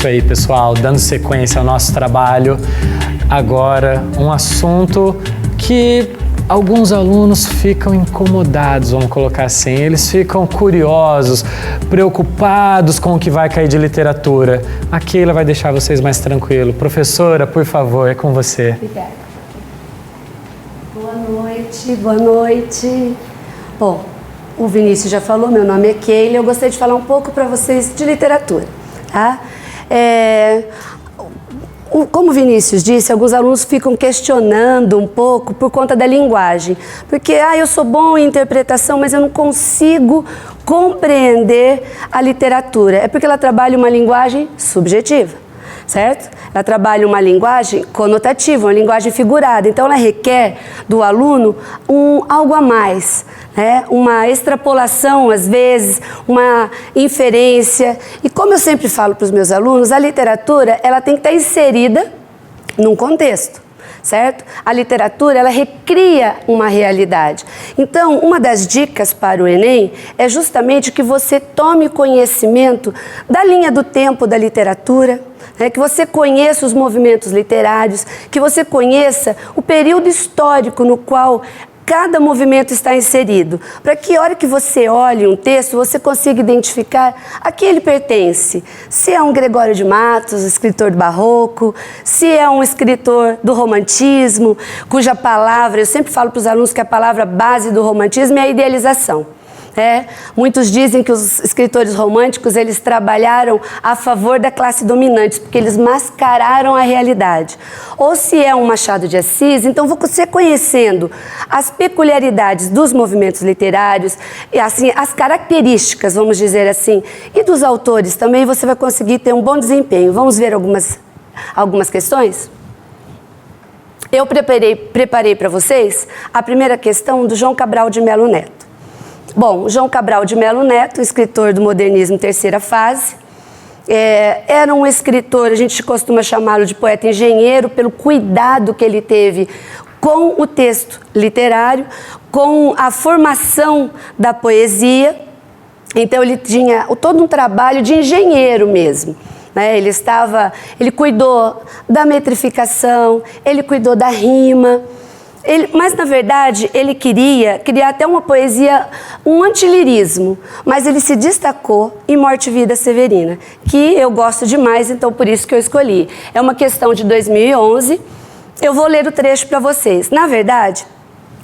Isso aí, pessoal, dando sequência ao nosso trabalho. Agora, um assunto que alguns alunos ficam incomodados, vamos colocar assim. Eles ficam curiosos, preocupados com o que vai cair de literatura. A Keila vai deixar vocês mais tranquilos. Professora, por favor, é com você. Obrigada. Boa noite, boa noite. Bom, o Vinícius já falou, meu nome é Keila. Eu gostaria de falar um pouco para vocês de literatura, tá? Como o Vinícius disse, alguns alunos ficam questionando um pouco por conta da linguagem. Porque, eu sou bom em interpretação, mas eu não consigo compreender a literatura. É porque ela trabalha uma linguagem subjetiva, certo? Ela trabalha uma linguagem conotativa, uma linguagem figurada. Então, ela requer do aluno algo a mais, né? Uma extrapolação, às vezes, uma inferência. E como eu sempre falo para os meus alunos, a literatura ela tem que estar inserida num contexto, certo? A literatura, ela recria uma realidade. Então, uma das dicas para o Enem é justamente que você tome conhecimento da linha do tempo da literatura, que você conheça os movimentos literários, que você conheça o período histórico no qual cada movimento está inserido, para que a hora que você olhe um texto, você consiga identificar a que ele pertence. Se é um Gregório de Matos, escritor do Barroco, se é um escritor do Romantismo, cuja palavra, eu sempre falo para os alunos que a palavra base do romantismo é a idealização. Muitos dizem que os escritores românticos eles trabalharam a favor da classe dominante, porque eles mascararam a realidade. Ou se é um Machado de Assis, então você conhecendo as peculiaridades dos movimentos literários, e assim, as características, vamos dizer assim, e dos autores também, você vai conseguir ter um bom desempenho. Vamos ver algumas questões? Eu preparei para vocês a primeira questão do João Cabral de Melo Neto. Bom, João Cabral de Melo Neto, escritor do modernismo terceira fase, era um escritor, a gente costuma chamá-lo de poeta engenheiro, pelo cuidado que ele teve com o texto literário, com a formação da poesia. Então ele tinha todo um trabalho de engenheiro mesmo. Ele cuidou da metrificação, ele cuidou da rima. Mas, na verdade, ele queria criar até uma poesia, um antilirismo, mas ele se destacou em Morte e Vida Severina, que eu gosto demais, então por isso que eu escolhi. É uma questão de 2011, eu vou ler o trecho para vocês. Na verdade,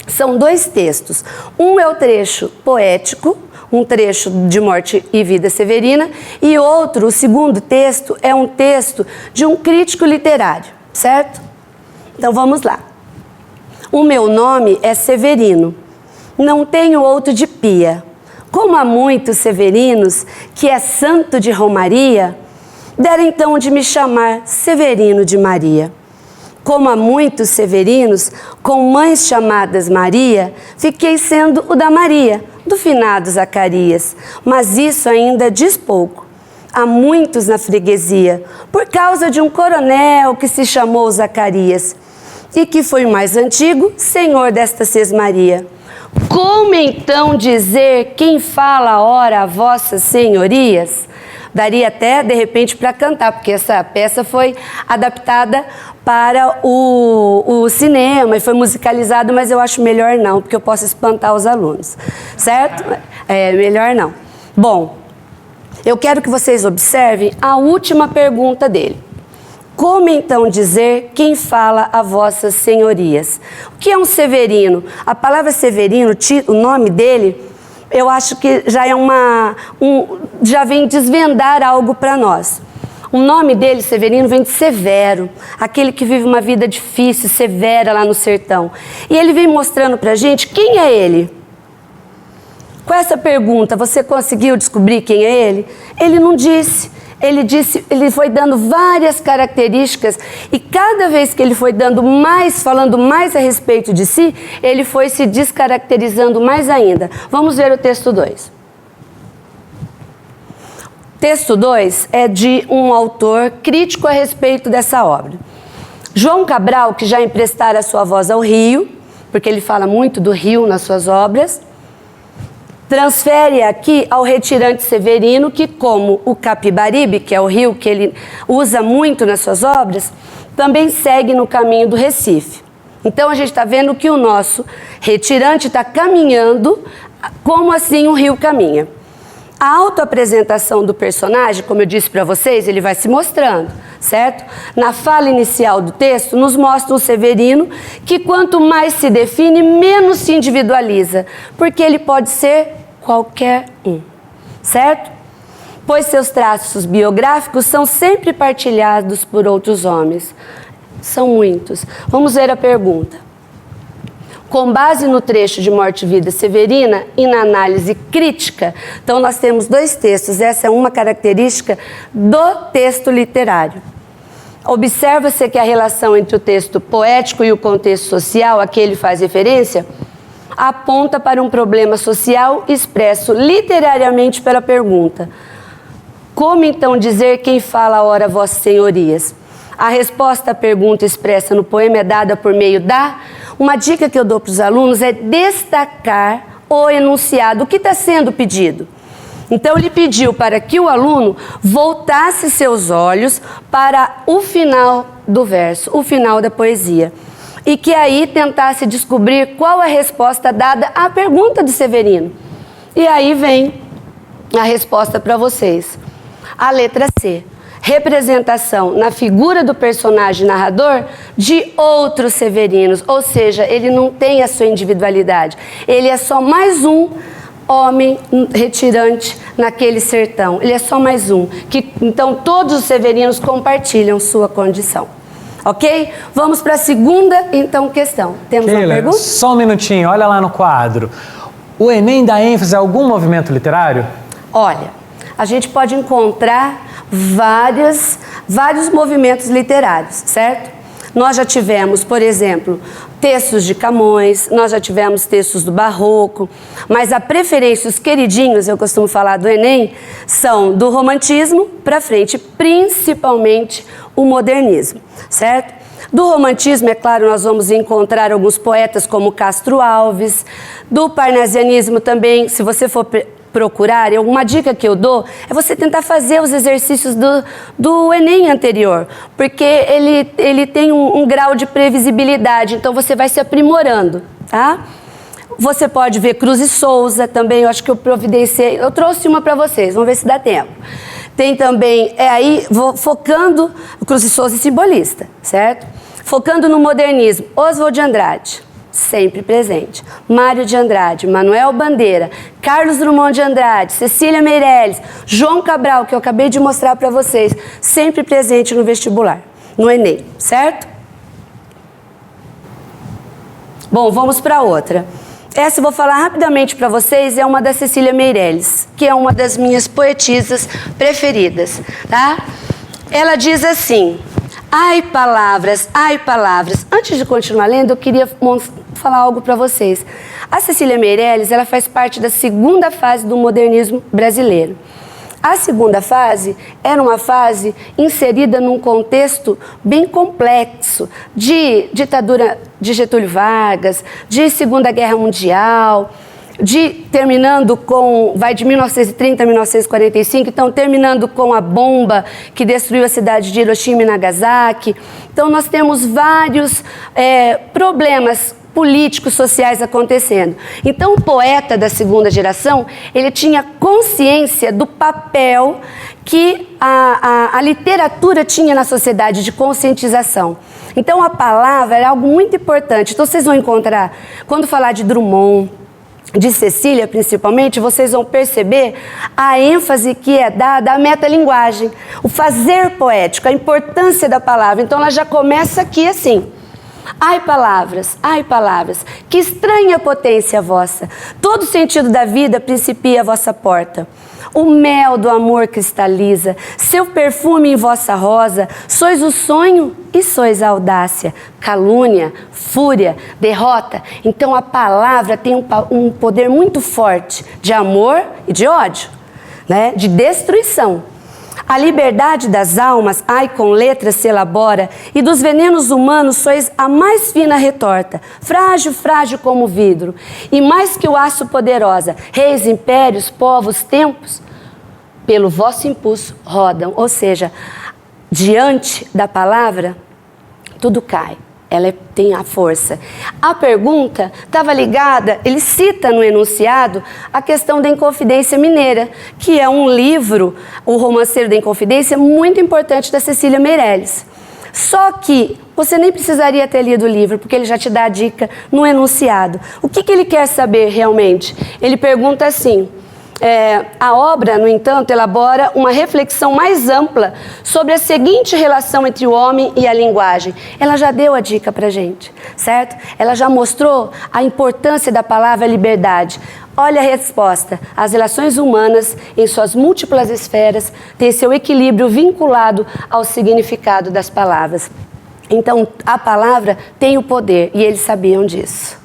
são dois textos. Um é o trecho poético, um trecho de Morte e Vida Severina, e outro, o segundo texto, é um texto de um crítico literário, certo? Então vamos lá. O meu nome é Severino, não tenho outro de pia. Como há muitos severinos, que é santo de Romaria, deram então de me chamar Severino de Maria. Como há muitos severinos, com mães chamadas Maria, fiquei sendo o da Maria, do finado Zacarias. Mas isso ainda diz pouco. Há muitos na freguesia, por causa de um coronel que se chamou Zacarias, e que foi o mais antigo senhor desta sesmaria. Como então dizer quem fala ora a vossas senhorias? Daria até, de repente, para cantar, porque essa peça foi adaptada para o cinema e foi musicalizada, mas eu acho melhor não, porque eu posso espantar os alunos, certo? Melhor não. Bom, eu quero que vocês observem a última pergunta dele. Como então dizer quem fala a vossas senhorias? O que é um severino? A palavra severino, o nome dele, eu acho que já já vem desvendar algo para nós. O nome dele, Severino, vem de severo, aquele que vive uma vida difícil, severa lá no sertão. E ele vem mostrando para a gente quem é ele. Com essa pergunta, você conseguiu descobrir quem é ele? Ele não disse. Ele foi dando várias características e cada vez que ele foi falando mais a respeito de si, ele foi se descaracterizando mais ainda. Vamos ver o texto 2. Texto 2 é de um autor crítico a respeito dessa obra. João Cabral, que já emprestara a sua voz ao rio, porque ele fala muito do rio nas suas obras, transfere aqui ao retirante Severino, que como o Capibaribe, que é o rio que ele usa muito nas suas obras, também segue no caminho do Recife. Então a gente está vendo que o nosso retirante está caminhando, como assim o rio caminha. A autoapresentação do personagem, como eu disse para vocês, ele vai se mostrando, certo? Na fala inicial do texto, nos mostra um Severino que quanto mais se define, menos se individualiza, porque ele pode ser qualquer um, certo? Pois seus traços biográficos são sempre partilhados por outros homens. São muitos. Vamos ver a pergunta. Com base no trecho de Morte e Vida Severina e na análise crítica, então nós temos dois textos, essa é uma característica do texto literário. Observa-se que a relação entre o texto poético e o contexto social a que ele faz referência aponta para um problema social expresso literariamente pela pergunta: como então dizer quem fala ora vossas senhorias? A resposta à pergunta expressa no poema é dada por meio da... Uma dica que eu dou para os alunos é destacar o enunciado, o que está sendo pedido. Então ele pediu para que o aluno voltasse seus olhos para o final do verso, o final da poesia. E que aí tentasse descobrir qual a resposta dada à pergunta de Severino. E aí vem a resposta para vocês. A letra C. Representação na figura do personagem narrador de outros Severinos, ou seja, ele não tem a sua individualidade, ele é só mais um homem retirante naquele sertão, ele é só mais um, então todos os Severinos compartilham sua condição. Ok? Vamos para a segunda, então, questão. Temos uma pergunta? Só um minutinho, olha lá no quadro. O Enem dá ênfase a algum movimento literário? Olha, a gente pode encontrar vários movimentos literários, certo? Nós já tivemos, por exemplo, textos de Camões, nós já tivemos textos do Barroco, mas a preferência, os queridinhos, eu costumo falar do Enem, são do romantismo para frente, principalmente o modernismo, certo? Do romantismo, é claro, nós vamos encontrar alguns poetas como Castro Alves, do parnasianismo também, se você for procurar, uma dica que eu dou é você tentar fazer os exercícios do Enem anterior, porque ele tem um grau de previsibilidade, então você vai se aprimorando, tá? Você pode ver Cruz e Souza também, eu acho que eu providenciei, eu trouxe uma para vocês, vamos ver se dá tempo. Tem também, focando, Cruz e Souza e simbolista, certo? Focando no modernismo, Oswald de Andrade, sempre presente. Mário de Andrade, Manuel Bandeira, Carlos Drummond de Andrade, Cecília Meirelles, João Cabral, que eu acabei de mostrar para vocês, sempre presente no vestibular, no Enem, certo? Bom, vamos para outra. Essa eu vou falar rapidamente para vocês, é uma da Cecília Meirelles, que é uma das minhas poetisas preferidas, tá? Ela diz assim: ai palavras, ai palavras. Antes de continuar lendo, eu queria falar algo para vocês. A Cecília Meirelles, ela faz parte da segunda fase do modernismo brasileiro. A segunda fase era uma fase inserida num contexto bem complexo de ditadura de Getúlio Vargas, de Segunda Guerra Mundial, terminando com, vai de 1930 a 1945, então terminando com a bomba que destruiu a cidade de Hiroshima e Nagasaki. Então nós temos vários problemas políticos, sociais acontecendo. Então o poeta da segunda geração, ele tinha consciência do papel que a literatura tinha na sociedade de conscientização. Então a palavra era algo muito importante. Então vocês vão encontrar, quando falar de Drummond, de Cecília principalmente, vocês vão perceber a ênfase que é dada à metalinguagem, o fazer poético, a importância da palavra. Então ela já começa aqui assim: ai palavras, que estranha potência vossa, todo sentido da vida principia a vossa porta. O mel do amor cristaliza, seu perfume em vossa rosa, sois o sonho e sois a audácia, calúnia, fúria, derrota. Então a palavra tem um poder muito forte de amor e de ódio, né? De destruição. A liberdade das almas, ai com letras se elabora, e dos venenos humanos sois a mais fina retorta, frágil, frágil como vidro, e mais que o aço poderosa, reis, impérios, povos, tempos, pelo vosso impulso rodam. Ou seja, diante da palavra, tudo cai. Ela tem a força. A pergunta estava ligada, ele cita no enunciado a questão da Inconfidência Mineira, que é um livro, o Romanceiro da Inconfidência, muito importante da Cecília Meirelles. Só que você nem precisaria ter lido o livro, porque ele já te dá a dica no enunciado. O que ele quer saber realmente? Ele pergunta assim... a obra, no entanto, elabora uma reflexão mais ampla sobre a seguinte relação entre o homem e a linguagem. Ela já deu a dica pra gente, certo? Ela já mostrou a importância da palavra liberdade. Olha a resposta. As relações humanas, em suas múltiplas esferas, têm seu equilíbrio vinculado ao significado das palavras. Então, a palavra tem o poder, e eles sabiam disso.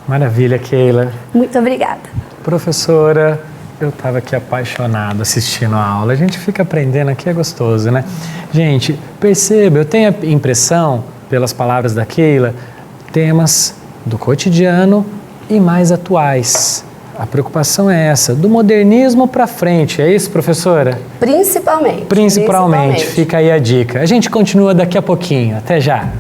Maravilha, Keila. Muito obrigada. Professora, eu estava aqui apaixonado assistindo a aula. A gente fica aprendendo aqui, é gostoso, né? Gente, perceba, eu tenho a impressão, pelas palavras da Keila, temas do cotidiano e mais atuais. A preocupação é essa, do modernismo para frente, é isso, professora? Principalmente. Principalmente, fica aí a dica. A gente continua daqui a pouquinho. Até já.